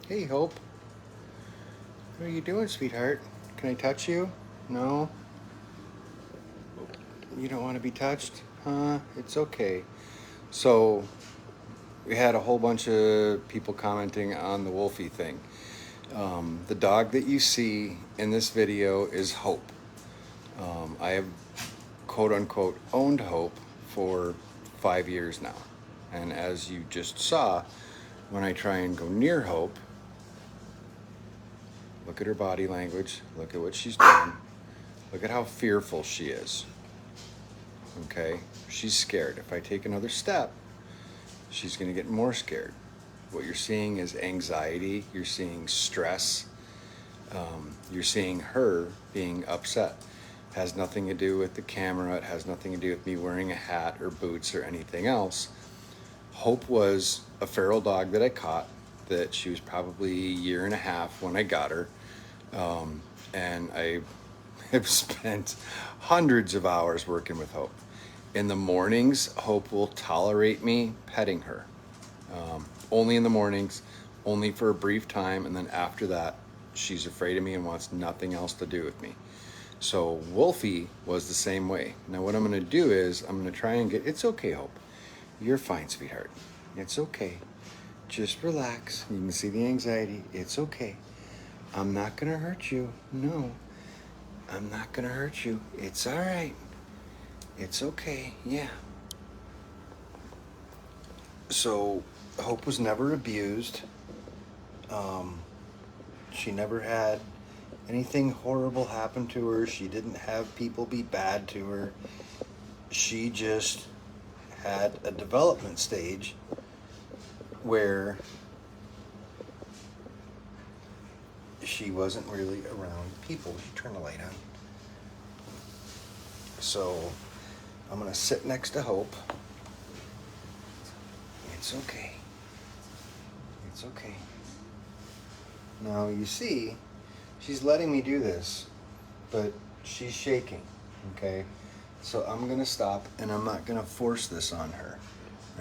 Hey, Hope. What are you doing, sweetheart? Can I touch you? No? You don't want to be touched? Huh? It's okay. So, we had a whole bunch of people commenting on the Wolfie thing. The dog that you see in this video is Hope. I have quote unquote owned Hope for 5 years now. And as you just saw, when I try and go near Hope, look at her body language, look at what she's doing, look at how fearful she is. Okay? She's scared. If I take another step, she's going to get more scared. What you're seeing is anxiety, you're seeing stress, you're seeing her being upset. It has nothing to do with the camera, it has nothing to do with me wearing a hat or boots or anything else. Hope was a feral dog that I caught, that she was probably a year and a half when I got her. And I have spent hundreds of hours working with Hope. In the mornings, Hope will tolerate me petting her. Only in the mornings, only for a brief time, and then after that, she's afraid of me and wants nothing else to do with me. So Wolfie was the same way. Now what I'm going to do is I'm going to try and get... It's okay, Hope. You're fine, sweetheart. It's okay. Just relax. You can see the anxiety. It's okay. I'm not going to hurt you. No. I'm not going to hurt you. It's all right. It's okay. Yeah. So Hope was never abused. She never had anything horrible happen to her. She didn't have people be bad to her. She just had a development stage where she wasn't really around people. You turn the light on. So I'm going to sit next to Hope. It's okay. It's okay. Now you see, she's letting me do this, but she's shaking, okay? So I'm going to stop, and I'm not going to force this on her,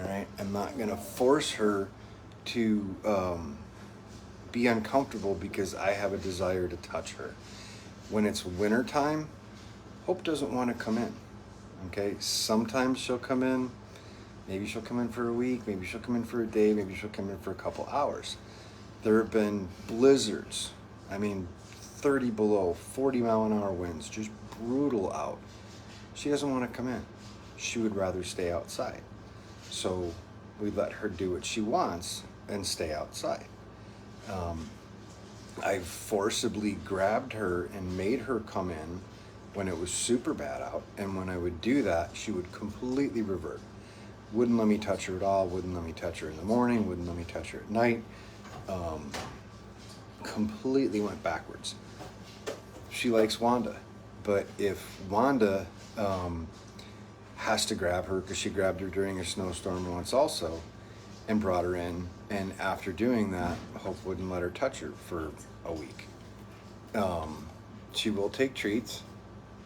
all right? I'm not going to force her to be uncomfortable because I have a desire to touch her. When it's winter time, Hope doesn't want to come in, okay? Sometimes she'll come in. Maybe she'll come in for a week. Maybe she'll come in for a day. Maybe she'll come in for a couple hours. There have been blizzards. 30 below, 40-mile-an-hour winds, just brutal out. She doesn't want to come in. She would rather stay outside. So we let her do what she wants and stay outside. I forcibly grabbed her and made her come in when it was super bad out. And when I would do that, she would completely revert. Wouldn't let me touch her at all, wouldn't let me touch her in the morning, wouldn't let me touch her at night. Completely went backwards. She likes Wanda, but if Wanda has to grab her, because she grabbed her during a snowstorm once also and brought her in, and after doing that, Hope wouldn't let her touch her for a week. She will take treats,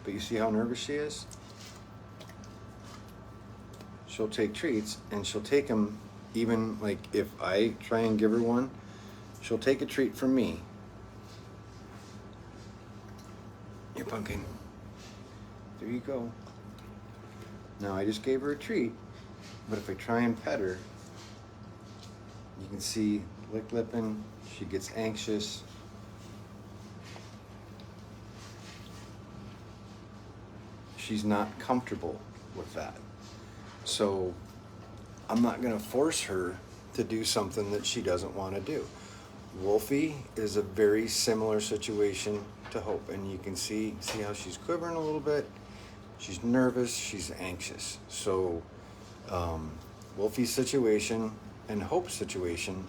but you see how nervous she is? She'll take treats, and she'll take them even, like, if I try and give her one, she'll take a treat from me. Here, pumpkin. There you go. Now, I just gave her a treat, but if I try and pet her, you can see lipping, she gets anxious. She's not comfortable with that. So I'm not going to force her to do something that she doesn't want to do. Wolfie is a very similar situation to Hope, and you can see how she's quivering a little bit. She's nervous, she's anxious. So Wolfie's situation and Hope's situation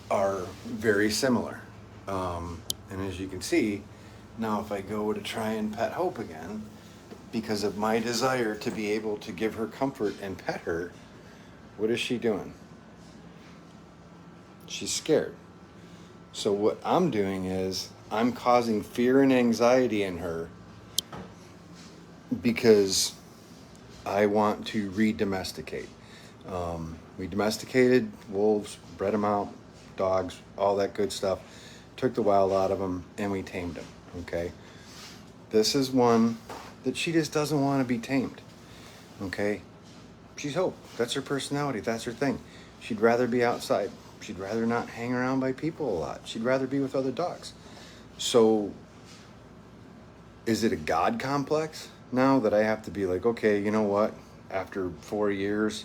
are very similar. And as you can see, now if I go to try and pet Hope again, because of my desire to be able to give her comfort and pet her, what is she doing? She's scared. So what I'm doing is I'm causing fear and anxiety in her because I want to re-domesticate. We domesticated wolves, bred them out, dogs, all that good stuff. Took the wild out of him, and we tamed him, okay? This is one that she just doesn't want to be tamed, okay? She's Hope. That's her personality. That's her thing. She'd rather be outside. She'd rather not hang around by people a lot. She'd rather be with other dogs. So is it a God complex now that I have to be like, okay, you know what? After 4 years,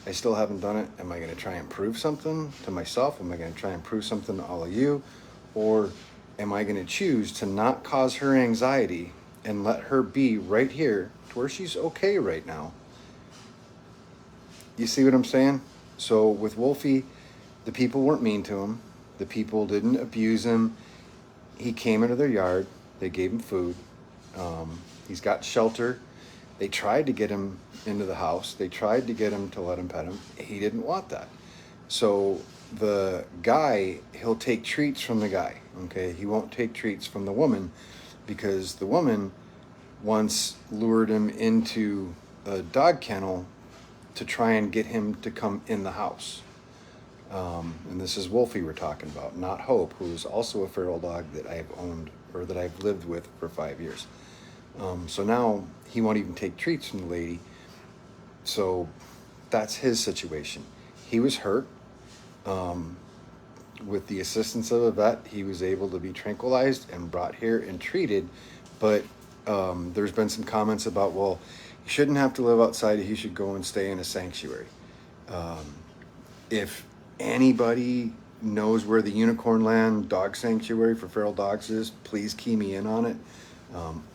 I still haven't done it. Am I going to try and prove something to myself? Am I going to try and prove something to all of you? Or am I going to choose to not cause her anxiety and let her be right here to where she's okay right now? You see what I'm saying? So with Wolfie, the people weren't mean to him. The people didn't abuse him. He came into their yard. They gave him food. He's got shelter. They tried to get him into the house. They tried to get him to let him pet him. He didn't want that. So the guy, he'll take treats from the guy, okay? He won't take treats from the woman because the woman once lured him into a dog kennel to try and get him to come in the house. And this is Wolfie we're talking about, not Hope, who is also a feral dog that I've owned or that I've lived with for 5 years. So now he won't even take treats from the lady. So that's his situation. He was hurt. With the assistance of a vet, he was able to be tranquilized and brought here and treated. But there's been some comments about, well, he shouldn't have to live outside. He should go and stay in a sanctuary. If anybody knows where the Unicorn Land Dog Sanctuary for feral dogs is, please key me in on it.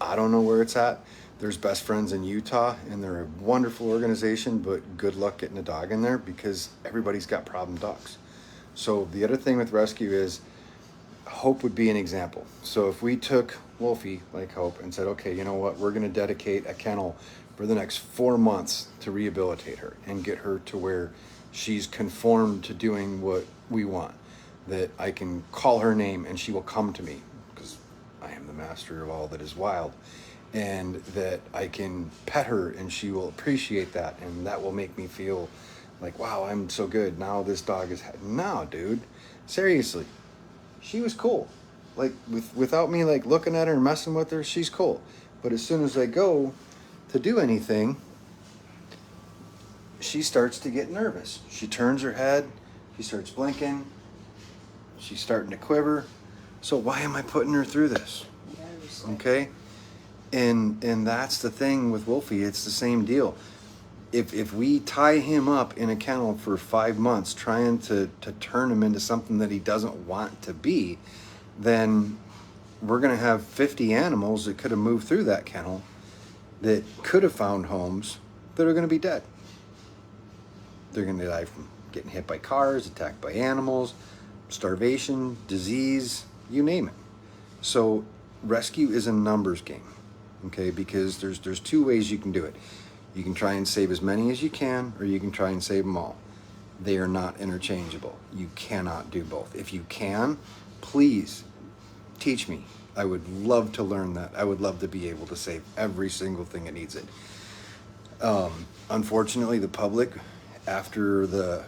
I don't know where it's at. There's Best Friends in Utah, and they're a wonderful organization, but good luck getting a dog in there because everybody's got problem dogs. So the other thing with rescue is Hope would be an example. So if we took Wolfie, like Hope, and said, okay, you know what, we're going to dedicate a kennel for the next 4 months to rehabilitate her and get her to where she's conformed to doing what we want, that I can call her name and she will come to me because I am the master of all that is wild, and that I can pet her and she will appreciate that, and that will make me feel like, wow, I'm so good. Now this dog is... No, dude. Seriously. She was cool. Like, without me, like, looking at her and messing with her, she's cool. But as soon as I go to do anything, she starts to get nervous. She turns her head. She starts blinking. She's starting to quiver. So why am I putting her through this? Okay? And that's the thing with Wolfie. It's the same deal. If we tie him up in a kennel for 5 months trying to turn him into something that he doesn't want to be, then we're going to have 50 animals that could have moved through that kennel that could have found homes that are going to be dead. They're going to die from getting hit by cars, attacked by animals, starvation, disease, you name it. So rescue is a numbers game, okay? Because there's 2 ways you can do it. You can try and save as many as you can, or you can try and save them all. They are not interchangeable. You cannot do both. If you can, please teach me. I would love to learn that. I would love to be able to save every single thing that needs it. Unfortunately, the public, after the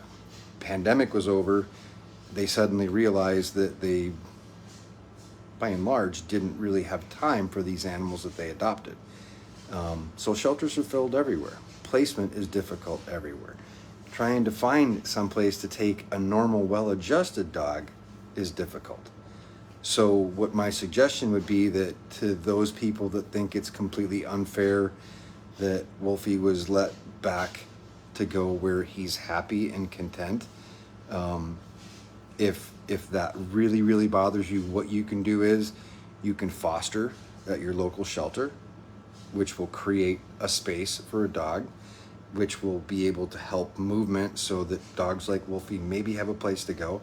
pandemic was over, they suddenly realized that they, by and large, didn't really have time for these animals that they adopted. So shelters are filled everywhere. Placement is difficult everywhere. Trying to find someplace to take a normal, well-adjusted dog is difficult. So what my suggestion would be that to those people that think it's completely unfair that Wolfie was let back to go where he's happy and content, if that really, really bothers you, what you can do is you can foster at your local shelter, which will create a space for a dog, which will be able to help movement so that dogs like Wolfie maybe have a place to go,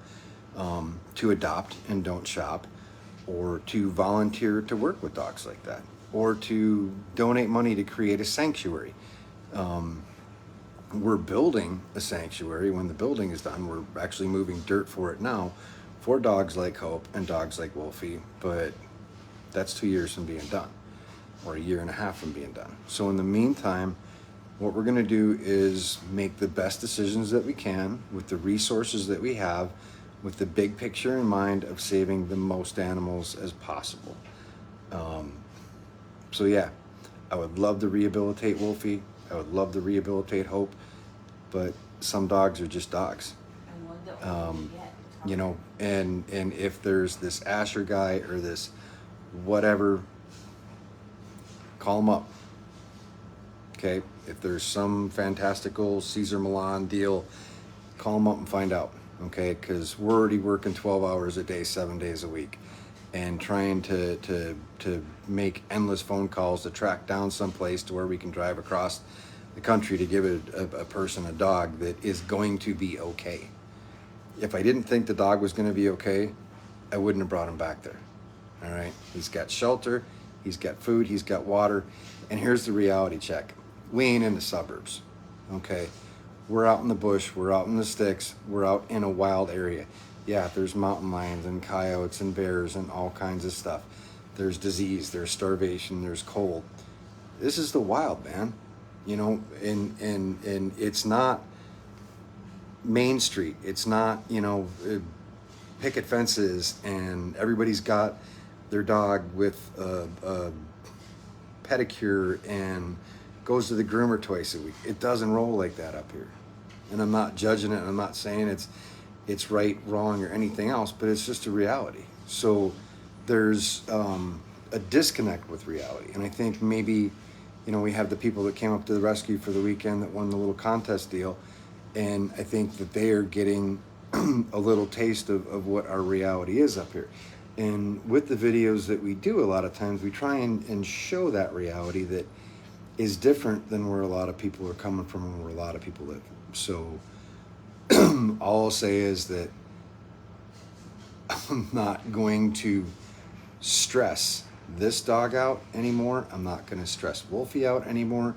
to adopt and don't shop, or to volunteer to work with dogs like that, or to donate money to create a sanctuary. We're building a sanctuary. When the building is done, we're actually moving dirt for it now for dogs like Hope and dogs like Wolfie, but that's 2 years from being done, or 1.5 years from being done. So in the meantime, what we're going to do is make the best decisions that we can with the resources that we have with the big picture in mind of saving the most animals as possible. So yeah, I would love to rehabilitate Wolfie. I would love to rehabilitate Hope, but some dogs are just dogs. You know, and if there's this Asher guy or this whatever, call him up. Okay, if there's some fantastical Caesar Milan deal, call him up and find out. Okay, because we're already working 12 hours a day, 7 days a week, and trying to make endless phone calls to track down someplace to where we can drive across the country to give a person a dog that is going to be okay. If I didn't think the dog was going to be okay, I wouldn't have brought him back there. All right, he's got shelter, he's got food, he's got water, and here's the reality check. We ain't in the suburbs, okay? We're out in the bush, we're out in the sticks, we're out in a wild area. Yeah, there's mountain lions and coyotes and bears and all kinds of stuff. There's disease, there's starvation, there's cold. This is the wild, man. You know, and it's not Main Street. It's not, you know, picket fences and everybody's got their dog with a pedicure and goes to the groomer twice a week. It doesn't roll like that up here. And I'm not judging it. I'm not saying it's right, wrong, or anything else, but it's just a reality. So there's a disconnect with reality. And I think maybe, you know, we have the people that came up to the rescue for the weekend that won the little contest deal. And I think that they are getting a little taste of what our reality is up here. And with the videos that we do, a lot of times we try and show that reality that is different than where a lot of people are coming from and where a lot of people live. So all I'll say is that I'm not going to stress this dog out anymore. I'm not going to stress Wolfie out anymore,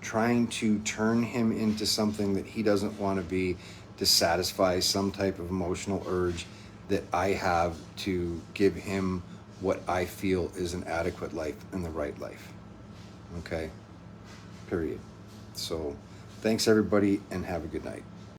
trying to turn him into something that he doesn't want to be to satisfy some type of emotional urge that I have to give him what I feel is an adequate life and the right life. Okay? Period. So thanks everybody and have a good night.